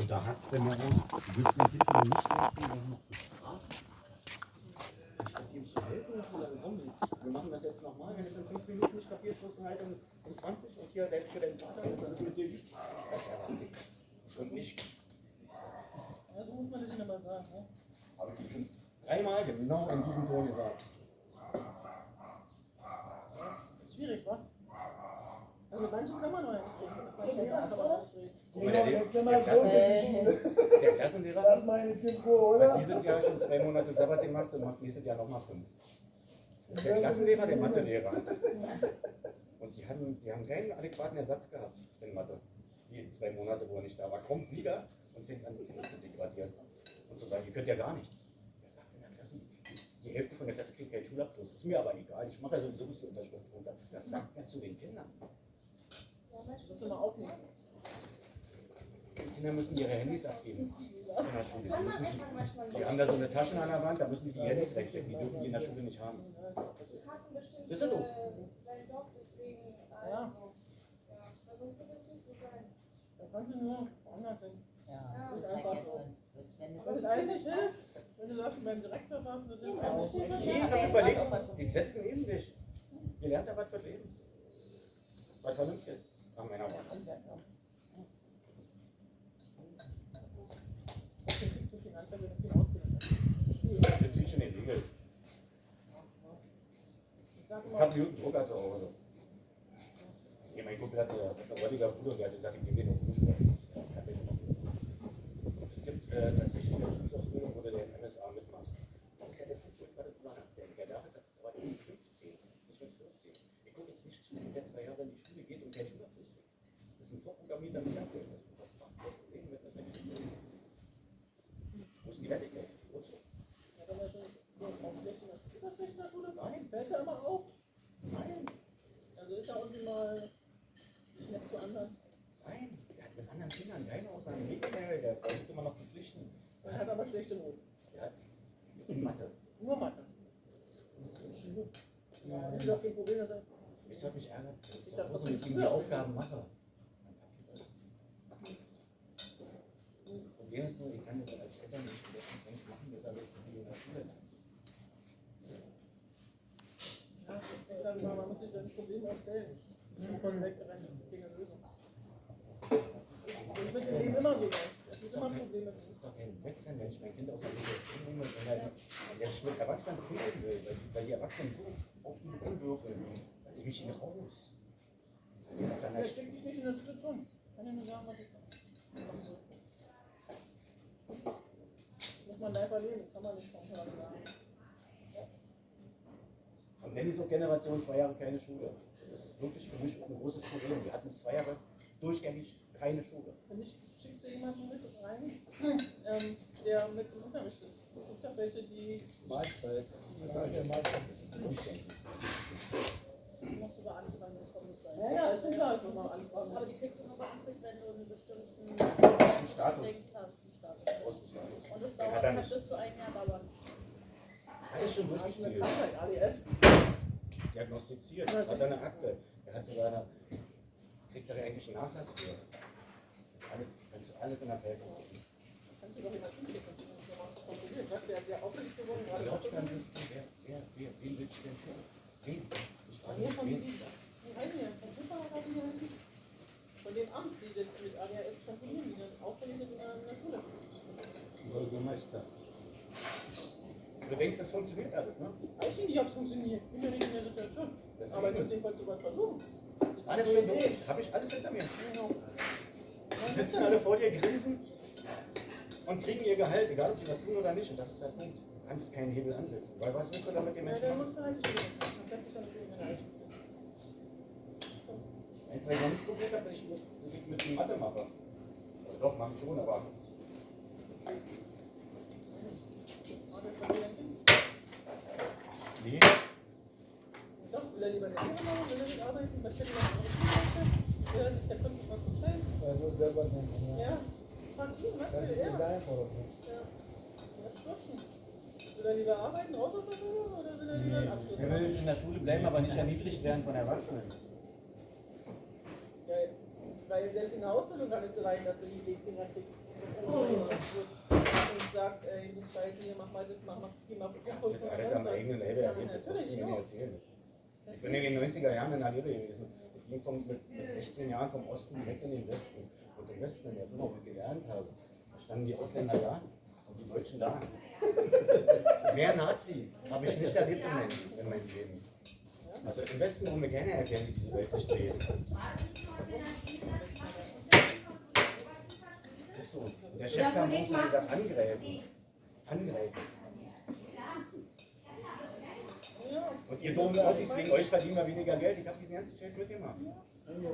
Und da hat es bei mir raus. Du willst mein Kind mir nicht leisten, dann noch bestrafen. Anstatt ihm zu helfen, dass du dann komm, wir machen das jetzt nochmal. Wenn du es in 5 Minuten nicht kapierst, musst du halt in 20 und hier für deinen Vater ist alles mit dir lieb. Das erwarte ich. Und nicht. Ja, so muss man das nicht immer sagen. Ne? Habe ich schon 3-mal genau in diesem Ton gesagt. Das ist schwierig, wa? Also mit manchen kann man noch nicht reden. Das ist manche ja, kann man noch nicht reden. Guck mal, der Klassenlehrer, Das meine Kinder, oder? hat dieses Jahr schon 2 Monate Sabbat gemacht und macht nächstes Jahr nochmal 5. Das ist der Klassenlehrer, der Mathelehrer. Und die haben keinen adäquaten Ersatz gehabt in Mathe. Die 2 Monate, wo er nicht da war, kommt wieder und fängt an, die Kinder zu degradieren. Und zu sagen, ihr könnt ja gar nichts. Der sagt in der Klasse, die Hälfte von der Klasse kriegt keinen Schulabschluss. Ist mir aber egal, ich mache ja sowieso die Unterschrift runter. Das sagt er zu den Kindern. Das musst du mal aufnehmen. Die Kinder müssen ihre Handys abgeben in der Schule. Die haben da so eine Taschen an der Wand, da müssen die Handys wegstecken. Die dürfen die in der Schule nicht haben. Hassen bestimmt Ist ja doof. seinen Job, deswegen Ja. sonst wird es nicht so sein. Da kannst du nur woanders hin. Ja, Das ist sag einfach jetzt, so. wenn Aber das eigentlich hilft, wenn du sagst, beim Direktor warst, das hilft auch. Ich habe überlegt, ich setze ihn eben nicht. Ihr lernt ja was fürs Leben. Was Vernünftiges. Nach meiner Meinung. Deswegen kriegst du viel Handwerk, wenn du viel Ausbildung hast. Das sind schon die Regeln. Ich sag Ich immer, habe Newton Drucker zu Hause. Ja, mein Kumpel hatte ein Rolliger Bruder, der hat gesagt, ich gehe noch Fußball. Es gibt tatsächlich eine Berufsausbildung, wo du den MSA mitmachst. Das ist ja der Fußball, was du drüber nachdenkst. Der da hat aber nicht mit 15, nicht mit 14. Ich gucke jetzt nicht zu, wie der 2 Jahre in die Schule geht und keinen Schulabschluss kriegt. Das ist ein vorprogrammierter Mitarbeiter. Das macht das Leben mit einem Menschen. Muss die Wertigkeit. Wozu? ja, wenn er schon so auf schlecht in der Schule, ist er schlecht in der Schule? Nein. Fällt er immer auf? Nein. Also ist er irgendwie mal nett zu anderen. Nein. Der hat mit anderen Kindern keine Ausnahme. Der versucht immer noch zu schlichten. Er hat aber schlechte Noten. Ja, in Mathe. Nur Mathe. Ja, das ist doch kein Problem, dass er. Ich habe mich ärgert, Ich dachte, dass ich ihm die Aufgaben mache. Das Problem ist nur, ich kann das als Eltern nicht schlecht machen, deshalb ich in der Schule lernen. Ja, ich sage mal, man muss sich das Problem auch stellen. Nicht von wegrennen, das ist keine Lösung. Das wird im Leben immer so sein. Das ist immer ein Problem. Das ist doch kein Wegrennen, wenn ich mein Kind aus der Situation nehme, wenn er sich mit Erwachsenen prügeln will, weil die Erwachsenen so auf ihn einwirken, dann nehme ich ihn raus. Also dann Ja, steck dich nicht in der Situation. Kann ja nur sagen, was ich sage. Muss man live erleben, kann man nicht von vornherein sagen. Und wenn die so Generation 2 Jahre keine Schule, das ist wirklich für mich auch ein großes Problem. Wir hatten 2 Jahre durchgängig keine Schule. Wenn ich schickst du jemanden mit rein, der mit im Unterricht ist. Es gibt auch welche, die Mahlzeit. Das ist der Mahlzeit, das ist ein Umständlich. musst du da anfangen, das kommt nicht rein. Ja, ja, ist schon klar, ich muss mal anfangen. Aber die kriegst du nur beantwortet, wenn du einen bestimmten Status. Dings hast. Einen Status. Außenstatus. Und das Den hat dauert er halt nicht. bis zu 1 Jahr dauern. Alles schon Hast du eine durchgespielt. Krankheit, ADS? Diagnostiziert, hat er eine Akte. Er hat sogar eine, kriegt er eigentlich einen Nachlass für. Das ist alles, kannst du alles in der Welt gucken. Kannst du doch nicht mal hinkriegen, das ist nicht mal kontrolliert. Was, der ist ja aufwendig geworden, gerade Glaubst du an aufwendig. System? Wen willst du denn schon? Wen? Ich frage Hier mich, von wen? wie heißen die denn? Von Super oder wie heißen die? Von dem Amt, die das mit ADHS kontrollieren, die das auffällig sind in der Schule. Bürgermeister. Du denkst, das funktioniert alles, ne? Ich denke, ich hab's funktioniert. Ich bin ja nicht in der Situation. Deswegen. Aber ich muss jedenfalls sowas versuchen. Alles schon durch. Habe ich alles hinter mir. Die sitzen alle vor dir, grinsen und kriegen ihr Gehalt, egal ob die was tun oder nicht. Und das ist der Punkt. Du kannst keinen Hebel ansetzen. Weil was willst du da mit den Ja, Menschen dann machen? musst du halt nicht spielen. Dann bleibt dich dann nicht in der Hand. Eins, was ich noch nicht probiert habe, wenn ich mit dem Mathe mache. Also doch, mache ich schon, aber nee. Doch, will er lieber eine Lehre machen, will er nicht arbeiten, was stellt er noch eine will er sich der 25 stellen? Er will selber denken. Ja. Frag ihn, was Das will ist er? die Einforderung. Ja. Was kosten? Will er lieber arbeiten, raus aus der Schule oder will er lieber einen Abschluss Er will in der Schule bleiben, aber nicht erniedrigt werden von Erwachsenen. Ja, Weil selbst in der Ausbildung kann es sein, dass du die Finger kriegst. Und sagst, ey, das ist scheiße, hier, mach mal das, geh mal Das ist alles am eigenen Leben erlebt, das muss ich Ihnen nicht erzählen. Ich bin in den 90er Jahren in Alliere gewesen. Ich ging mit 16 Jahren vom Osten direkt in den Westen. Und im Westen, in der Firma, wo ich gelernt habe, da standen die Ausländer da und die Deutschen da. Mehr Nazi habe ich nicht erlebt in meinem Leben. Also im Westen wollen wir gerne erklären, wie diese Welt sich dreht. Das ist so. Und der Chef kam hoch und hat gesagt, angreifen. Angreifen. Und ihr doofen Ossis, wegen euch verdienen wir weniger Geld. Ich habe diesen ganzen Scheiß mitgemacht.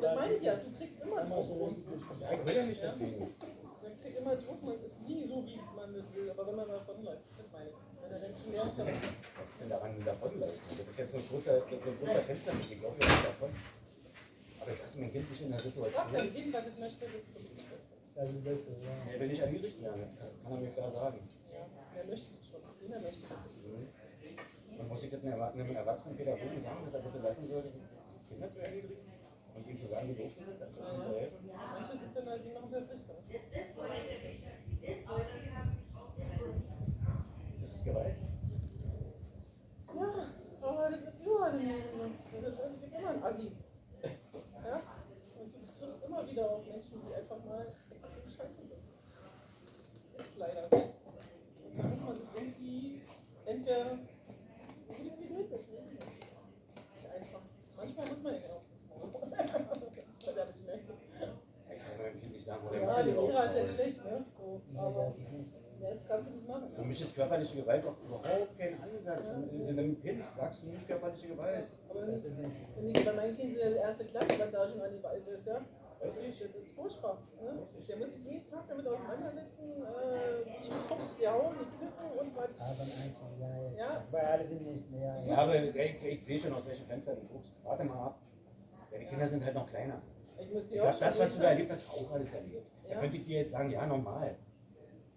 Das meine ich ja, du kriegst immer Druck. Ja, ich will ja nicht deswegen. Man kriegt immer Druck, man ist nie so, wie man das will. Aber wenn man davon läuft, das meine ich. Wenn er denkt, Was ist denn daran davonlaufen? Das ist jetzt so ein großer Fenster, ich laufe ja nicht davon. Aber ich lasse mein Kind nicht in der Frag Situation. dein Kind, was es möchte, das ist für mich das Beste. Das ist besser, ja. Er will nicht erniedrigt werden, kann er mir klar sagen. Ja, er möchte das schon. Jeder möchte das. Und muss ich das einem erwachsenen Pädagogen sagen, dass er bitte lassen soll, die Kinder zu erniedrigen? Und ihm zu sagen, wie doof sie sind, dann ihm zu helfen? Manche sitzen halt, die machen das nicht so. Das ist Gewalt. Ja, aber das ist überall im Leben. Das ist irgendwie immer ein Assi. Ja? Und du triffst immer wieder auf Menschen, die einfach mal extrem scheiße sind. Ist leider. Und da muss man sich irgendwie entweder irgendwie durchsetzen. Nicht einfach. Manchmal muss man ja genau. Ich kann meinem Kind nicht sagen, wo der Ja, die Mann Lehrer ist raushaut. jetzt schlecht, ne? So, aber das kannst du nicht machen. Für mich ist körperliche Gewalt auch überhaupt kein Ansatz. In einem Kind sagst du nicht körperliche Gewalt. Aber wenn die bei meinen Kindern in der ersten Klasse, was da schon an die Wald ist, ja, das ist furchtbar. Ne? Der muss sich jeden Tag damit auseinandersetzen, die Schubs, die hauen, die knippen und was. Aber einfach, ja, ja. Ja. Bei alle sind nicht mehr. Ja, aber ich sehe schon, aus welchem Fenster du guckst. Warte mal ab. Ja, die Kinder sind halt noch kleiner. Ich muss Ich die auch glaube, das, schon was du da erlebt hast, auch alles erlebt. Da Ja. könnte ich dir jetzt sagen, ja, normal.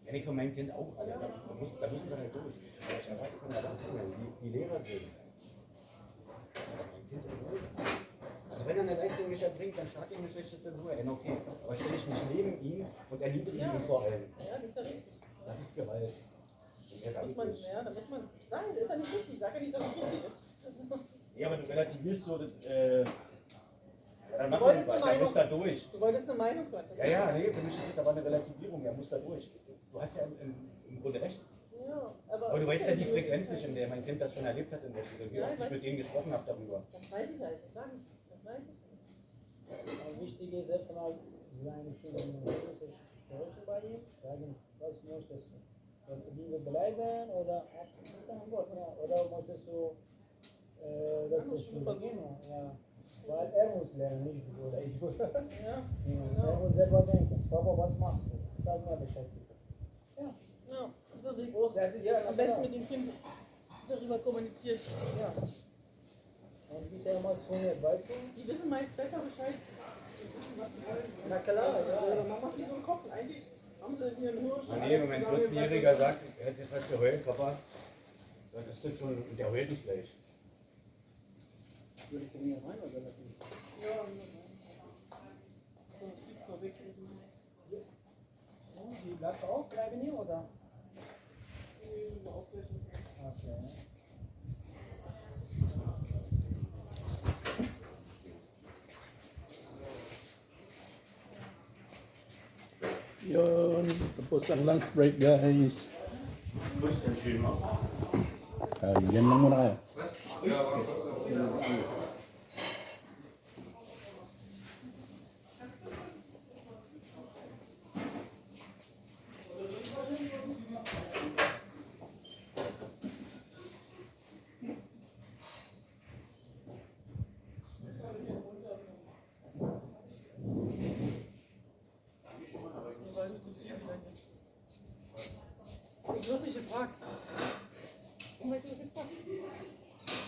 Kenn ich von meinem Kind auch alle. Da müssen wir halt durch. Aber ich erwarte von Erwachsenen, die Lehrer sind, dass da mein Kind in Ruhe ist. Also wenn er eine Leistung nicht erbringt, dann starte ich eine schlechte Zensur. Ja, okay. Aber stelle ich mich neben ihn und erniedrige ihn vor allem. Ja, das ist ja richtig. Das ist Gewalt. Und er Da muss man, sagt, ja, da muss man sagen, das ist ja nicht richtig. Sag ja nicht, dass es richtig ist. ja, aber du relativierst so, das, ja, dann machen wir wolltest nicht was, eine er muss da Meinung- durch. Du wolltest eine Meinung hören. Ja, ja, nee, für mich ist das aber eine Relativierung, er muss da durch. Du hast ja im Grunde recht. Ja, Aber du weißt ja die Frequenz nicht, in der mein Kind das schon erlebt hat in der Schule, wie Ja, oft ich ich weiß. mit denen gesprochen habe darüber. Das weiß ich halt, das sage ich. Das weiß ich nicht. Aber wichtig ist erstmal, seine Kinder in der Schule sprechen bei ihm, sagen, was möchtest du? Liebe bleiben oder oder möchtest du wechseln? Ja. Weil er muss lernen, nicht du oder ich. Ja, Er muss selber denken, Papa, was machst du? Das mal beschäftigt. Ja. ja. So sehe ich auch. Das ist ja Am besten mit dem Kind darüber kommuniziert. Ja. Und wie der immer funktioniert, weißt du? Die wissen meist besser Bescheid. Die wissen, was sie wollen. Na klar, ja. Also, man macht die so im Kopf. Eigentlich haben sie ihren Hirn schon. Ah, nee, wenn mein 14-Jähriger sagt, er hätte fast geheult, Papa, dann ist das schon, und der heult nicht gleich. Würde ich von mir rein oder lassen? Ja, ja. So, ich flieg's mal weg. Die bleibt auch bleiben hier oder? Mal aufbrechen. Okay. Yun, tapos ang lunch break guys. Wo ist denn schön, wa? Yan lang muna kayo. Ich wirst nicht gefragt. Oh, ich wirst gefragt.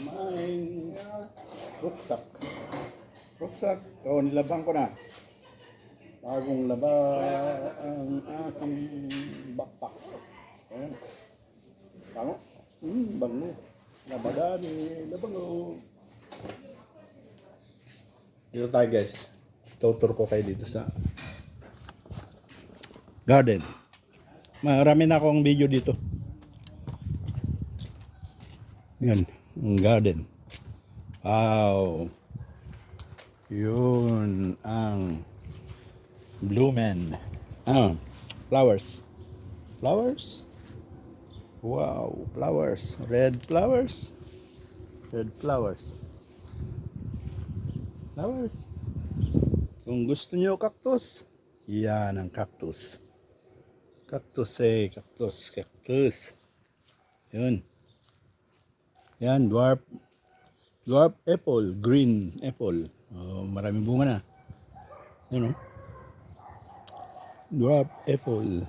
Mein Ja, ruksak. Ruksak. Oh, nilabang ko na. Bagong laba ang aking backpack. Ayan. Bango. Bango. Labadani. Labango. Dito tayo guys. tutur ko kayo dito sa garden. Marami na akong video dito. Yan, ang garden. Wow. Yun ang blumen. Flowers. Flowers. Wow, flowers. Red flowers. Red flowers. Flowers. Kung gusto niyo cactus, yan ang cactus. Cactus cactus. Yun. Yan, dwarf apple, green apple. Oh, maraming bunga na. Yun, oh. Dwarf apple.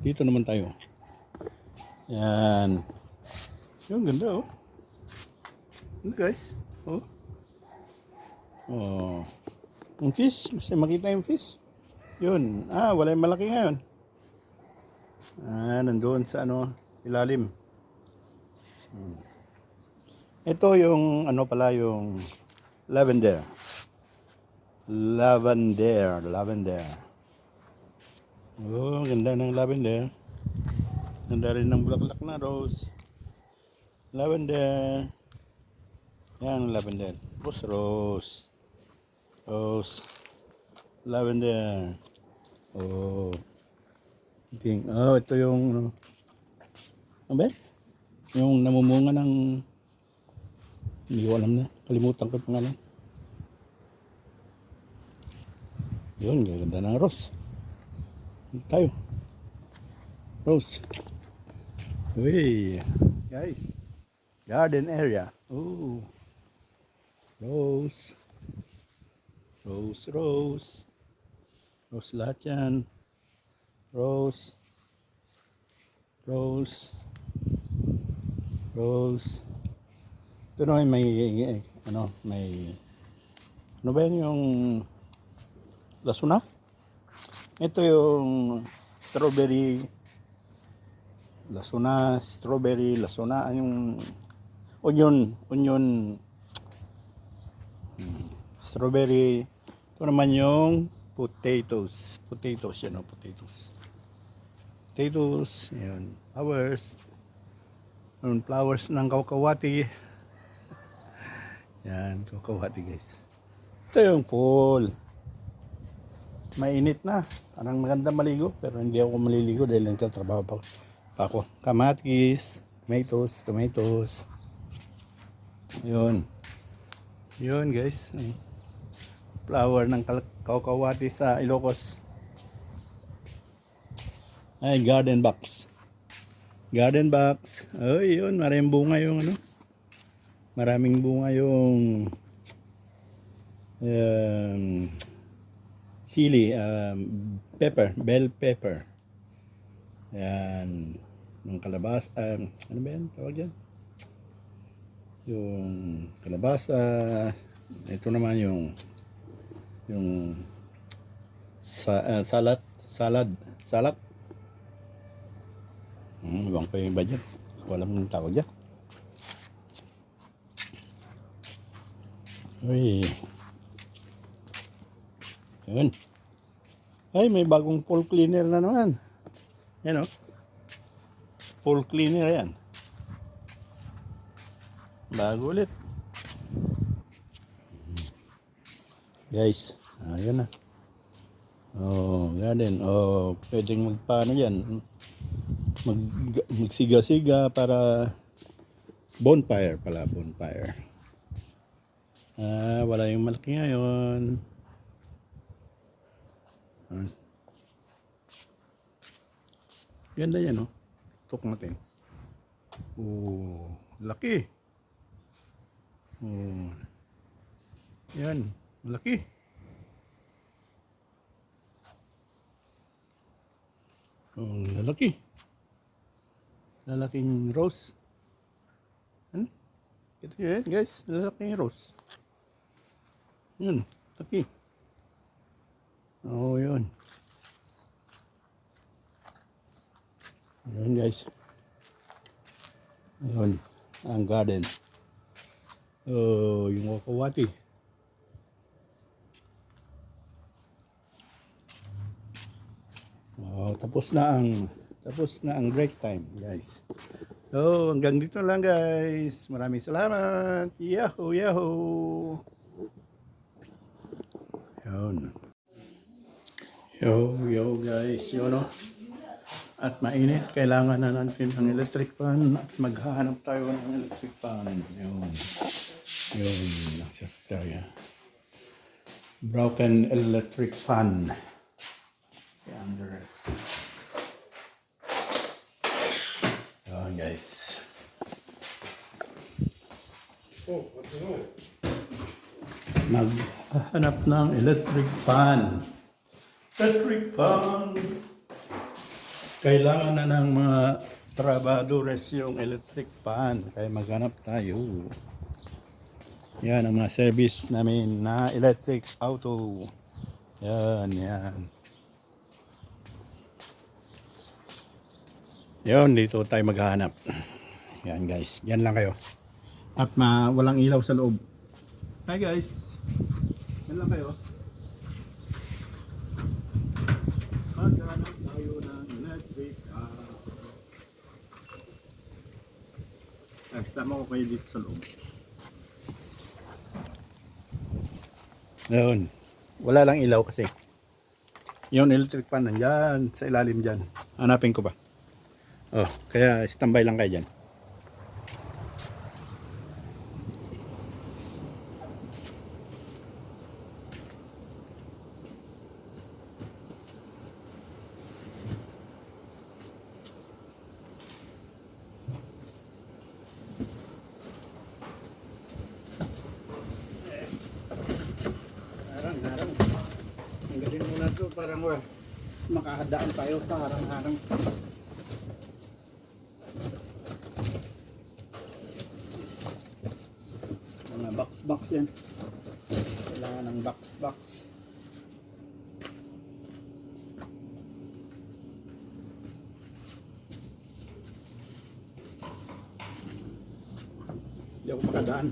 Dito naman tayo. Yan. Yung ganda, oh. Ano guys? Oh. Oh. Yung fish. Gusto makita yung fish? Yun. Wala yung malaki ngayon. Nandoon sa ilalim. Ito yung yung lavender. Lavender. Oh, ganda ng lavender. Ganda rin ng bulaklak na rose. Lavender. Yan, lavender. Rose. Lavender. Oh. Ito yung yung namumunga ng hindi ko alam na. Kalimutan ko yung pangalan. Yun, ganda ng rose. Dito tayo. Rose. Uy, guys. Garden area. Oh. Rose. Rose lahat yan. Rose. Ito naman may ano ba yan yung lasuna? Ito yung strawberry lasuna, yung onion strawberry. Ito naman yung potatoes yan, potatoes, yun, flowers ng kawkawati. Yan, kawkawati guys. Ito yung pool. Mainit na, parang maganda maligo, pero hindi ako maliligo dahil nagtatrabaho pa ako. Kamatis, tomatoes. Yun guys, flower ng kawkawati sa Ilocos. Ay, garden box. Ay, yun, maraming bunga yung chili, bell pepper. Yan, yung kalabasa, ano ba yan tawag yan? Yung kalabasa. Ito naman yung salad. Ibang pa yung iba dyan. Wala mong tawag dyan. Uy. Yun. Ay, may bagong pool cleaner na naman. Yan o. Pool cleaner yan. Bago ulit. Guys, ayun na. Oh, garden. Oh, pwedeng magpaano yan. Magsiga-siga para bonfire. Wala yung malaki ngayon. Ganda yan, no? Tok natin. Oh, laki. Oh. Yan, malaki. Oh, lalaki. Lalaking rose. Ito yan, guys. Lalaking rose. Yun, laki. Oh, yun. Yun, guys. Yun, ang garden. Oh, yung wakawati. Oh, tapos na ang break time, guys. So, hanggang dito lang, guys. Maraming salamat. Yahoo, yahoo. Yun. Yo, guys. Yun, no? At mainit, kailangan na natin ng electric fan at maghahanap tayo ng electric fan. Yun. Nasa tayo. Broken electric fan. Yan, the rest. Yun, guys. Oh, what's new? Maghanap ng electric fan. Electric fan. Kailangan na ng mga trabadores yung electric fan. Kaya maghanap tayo. Yan ang mga service namin na electric auto. Yan. Yan, dito tayo maghahanap. Yan, guys. Yan lang kayo. At walang ilaw sa loob. Hi, guys. Yan lang kayo. Maghanap tayo ng electric sama ko kayo dito sa loob. Yun. Wala lang ilaw kasi. Yung electric fan nandyan sa ilalim dyan. Hanapin ko pa. Oh, kaya standby lang kayo dyan. Harang. Tanggalin muna ito para makahadaan tayo sa harang-harang. Mga box yan. Kailangan ng box. Hindi ako makadaan.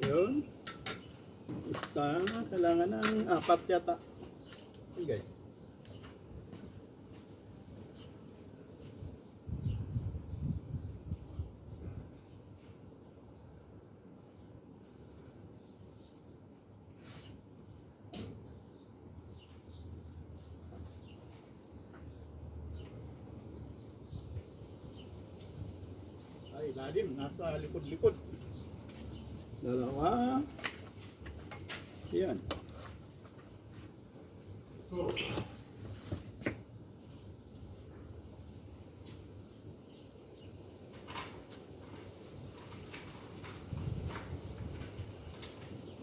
Yun. Isa. Kailangan ng 4 yata. Okay, guys. Ay, lalim. Nasa likod-likod. Dalawa. Yan. So.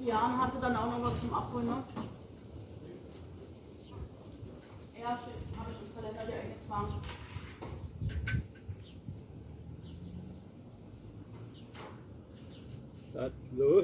Ja, hatte dann auch noch was zum Abholen, ne? Ja, habe ich im Kalender dir eingetragen. Tatlo.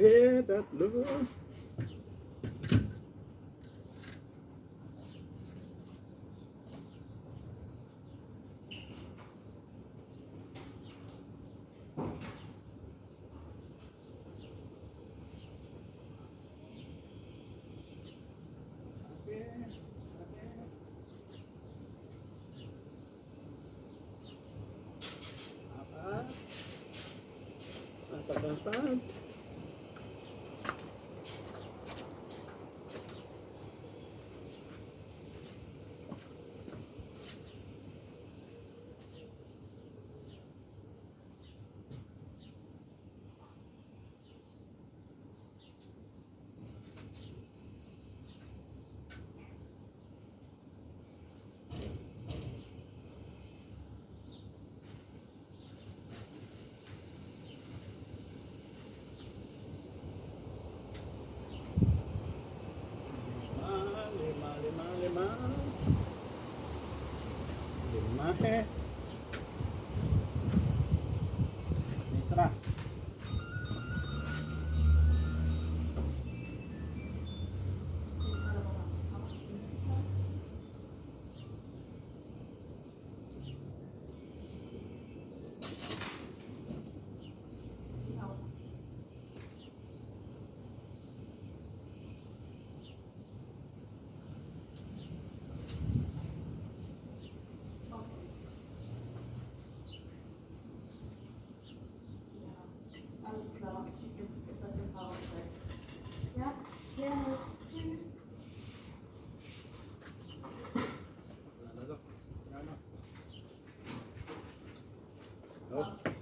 Apat. Lima. Isa.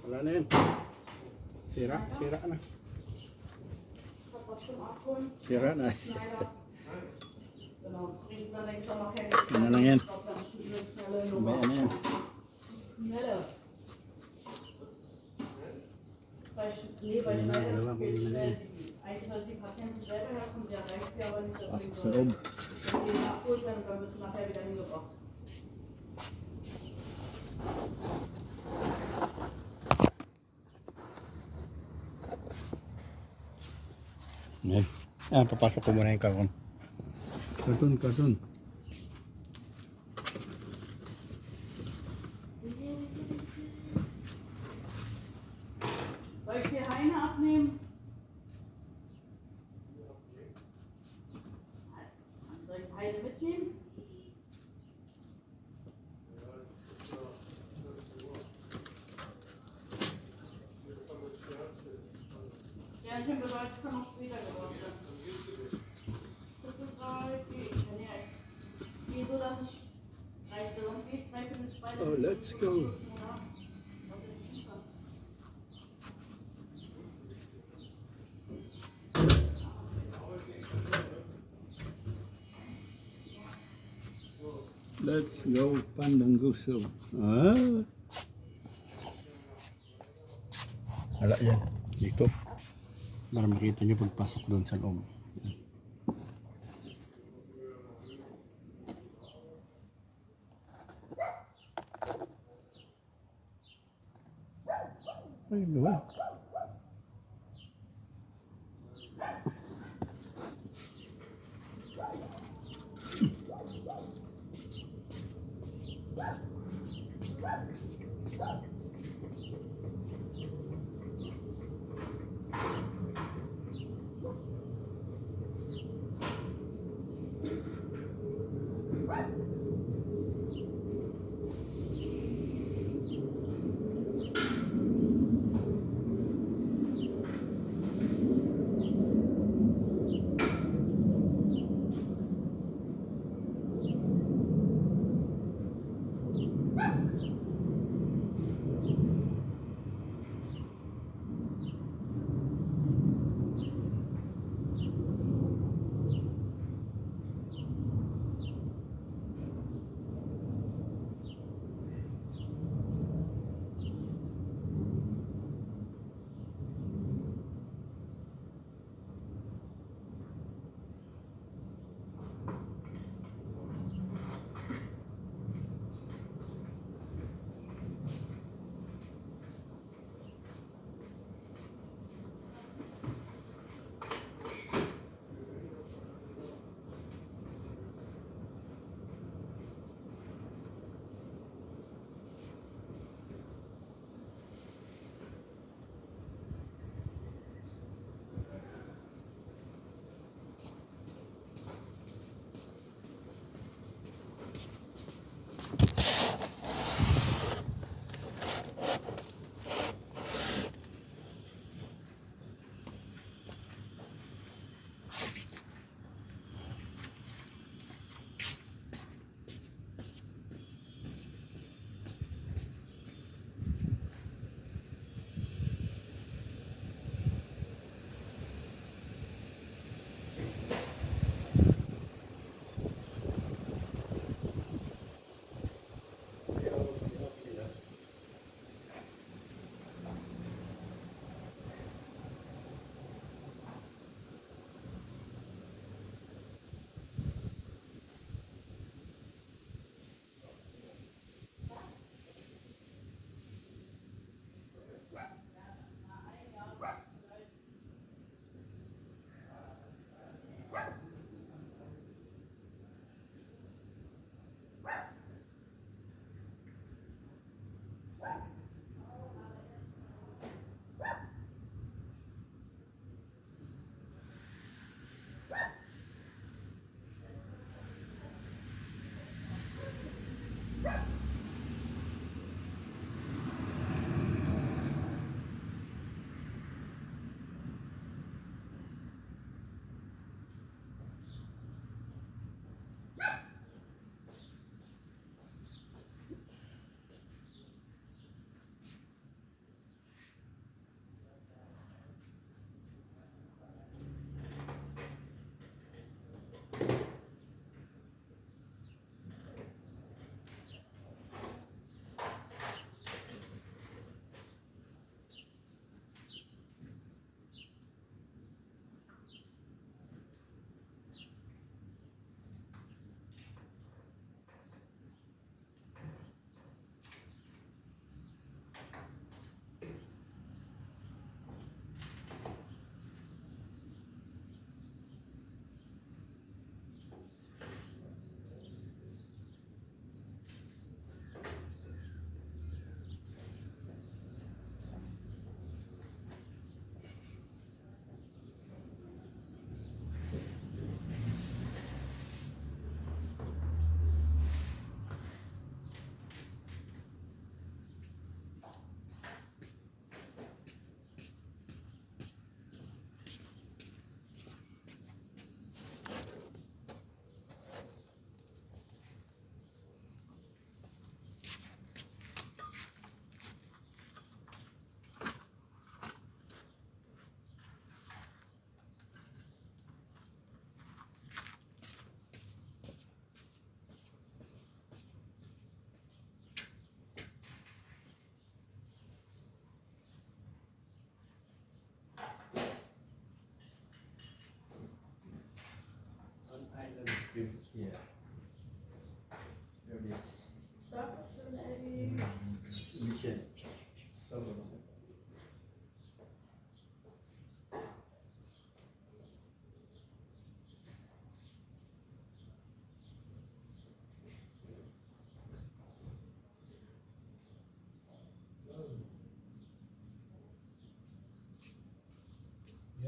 Wala na yan. Sira na. Was zum Abholen. Sira na. Schneider. Genau. Bringen Sie dann denke ich auch noch her. Ano lang yan? Ich glaube, dann schnelle May Nummer. ano yan? Schnelle. Bei Schneider geht schnell. Eigentlich sollte die Patienten selber herkommen, sie erreicht sie aber nicht, dass Pasok sie sa loob. wenn sie ihn abholt werden, dann wird sie nachher wieder hingebracht. Yan. Papasok ko muna yung karton. Karton. Soll ich hier Heine abnehmen? Soll ich Heine mitnehmen? Sternchen bedeutet, es kann auch später geworden sein. Das ist halt, ich kann ja, ich gehe so, dass ich 3 Stunden gehe, 3 Stunden, 2 Stunden. Oh, let's go. Ja. Das ist super. Let's go, Pandang Gusto. Ah. Wala yan. Dito. Para makita nyo pagpasok doon sa loob. Yan. Ay, gawa.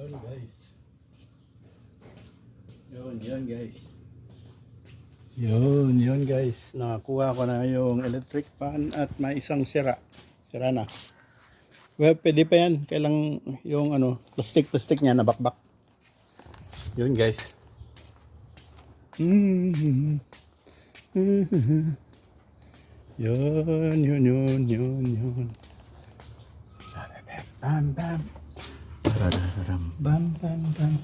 Yun guys. Yun guys. Yun guys. Nakakuha ko na yung electric fan at may isang sira. Sira na. Well, pwede pa yan. Kailang yung ano, plastic niya na bakbak. Yun guys. Yun. Bam bam. Bam bam bam.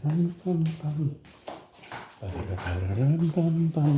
Bam bam bam. Bam bam bam.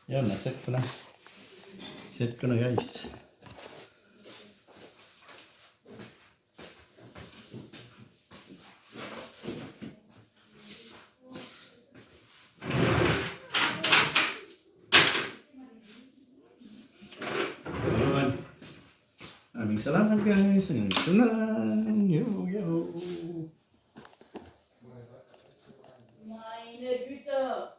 Yan, na-set ko na. Set ko na guys. Yun. Maraming salamat guys. Ito na lang. Yo. Meine Güte.